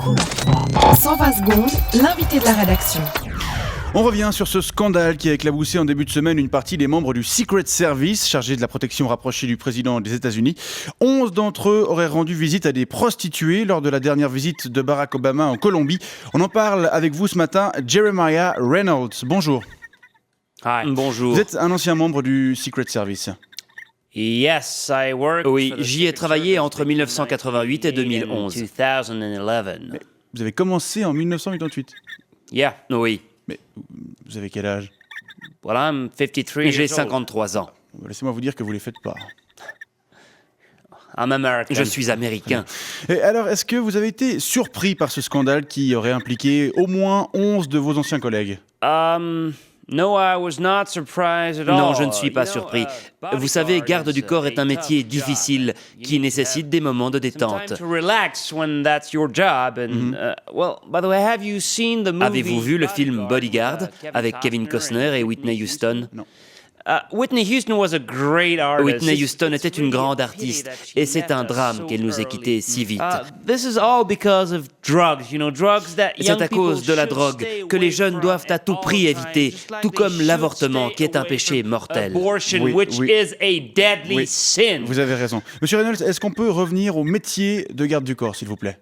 Couleur 3. 120 secondes, l'invité de la rédaction. On revient sur ce scandale qui a éclaboussé en début de semaine une partie des membres du Secret Service, chargé de la protection rapprochée du président des États-Unis. 11 d'entre eux auraient rendu visite à des prostituées lors de la dernière visite de Barack Obama en Colombie. On en parle avec vous ce matin, Jeremiah Reynolds. Bonjour. Hi. Bonjour. Vous êtes un ancien membre du Secret Service. Oui, j'y ai travaillé entre 1988 et 2011. Mais vous avez commencé en 1988. Oui. Mais vous avez quel âge? J'ai 53 ans. Laissez-moi vous dire que vous ne les faites pas. Je suis américain. Et alors, est-ce que vous avez été surpris par ce scandale qui aurait impliqué au moins 11 de vos anciens collègues? Non, je ne suis pas surpris. Vous savez, garde du corps est un métier difficile qui nécessite des moments de détente. Avez-vous vu le film Bodyguard avec Kevin Costner et Whitney Houston? Non. Whitney Houston était une grande artiste et c'est un drame qu'elle nous ait quittés si vite. C'est à cause de la drogue que les jeunes doivent à tout prix éviter, tout comme l'avortement qui est un péché mortel. Oui, vous avez raison. Monsieur Reynolds, est-ce qu'on peut revenir au métier de garde du corps, s'il vous plaît?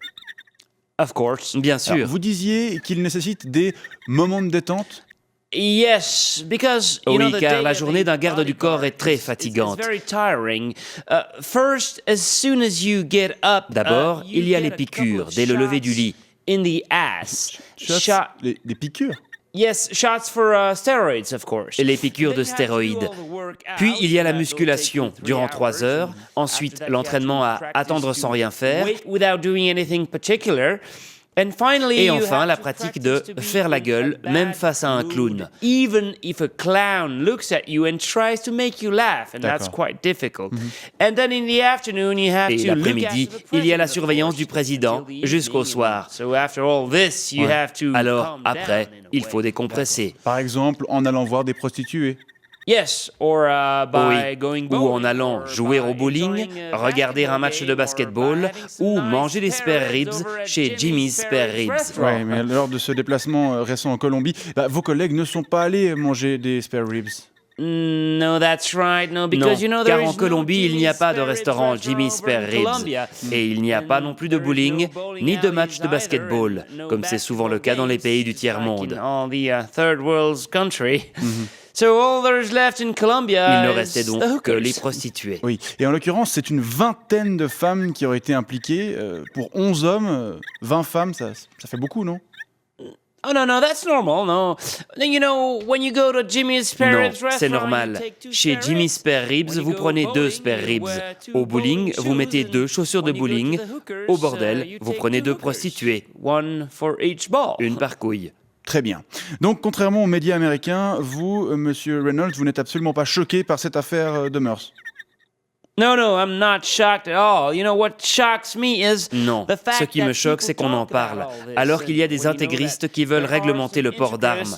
Bien sûr. Alors, vous disiez qu'il nécessite des moments de détente? Oui, car la journée d'un garde du corps est très fatigante. D'abord, il y a les piqûres dès le lever du lit. Des piqûres? Et les piqûres de stéroïdes. Puis il y a la musculation durant 3 heures, ensuite l'entraînement à attendre sans rien faire, et enfin la pratique de faire la gueule, même face à un clown. Et l'après-midi, il y a la surveillance du président jusqu'au soir. Alors, après, il faut décompresser. Par exemple, en allant voir des prostituées? Oui, ou en allant jouer au bowling, regarder un match de basketball ou manger des spare ribs chez Jimmy's Spare Ribs. Oui, mais lors de ce déplacement récent en Colombie, vos collègues ne sont pas allés manger des spare ribs. Non, car en Colombie, il n'y a pas de restaurant Jimmy's Spare Ribs. Et il n'y a pas non plus de bowling, ni de match de basketball, comme c'est souvent le cas dans les pays du tiers-monde. Il ne restait donc que les prostituées. Oui, et en l'occurrence, c'est une vingtaine de femmes qui auraient été impliquées. Pour 11 hommes, 20 femmes, ça fait beaucoup, non? Non, c'est normal. Chez Jimmy's Spare Ribs, vous prenez 2 spare ribs. Au bowling, vous mettez 2 chaussures de bowling. Au bordel, vous prenez 2 prostituées. Une par couille. Très bien. Donc, contrairement aux médias américains, vous, monsieur Reynolds, vous n'êtes absolument pas choqué par cette affaire de mœurs? Non, ce qui me choque, c'est qu'on en parle, alors qu'il y a des intégristes qui veulent réglementer le port d'armes. Ou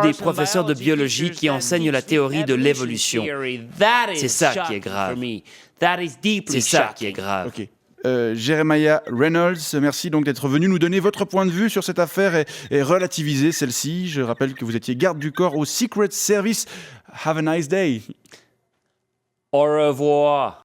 des professeurs de biologie qui enseignent la théorie de l'évolution. C'est ça qui est grave. C'est ça qui est grave. Ok. Jeremiah Reynolds, merci donc d'être venu nous donner votre point de vue sur cette affaire et relativiser celle-ci. Je rappelle que vous étiez garde du corps au Secret Service. Have a nice day. Au revoir.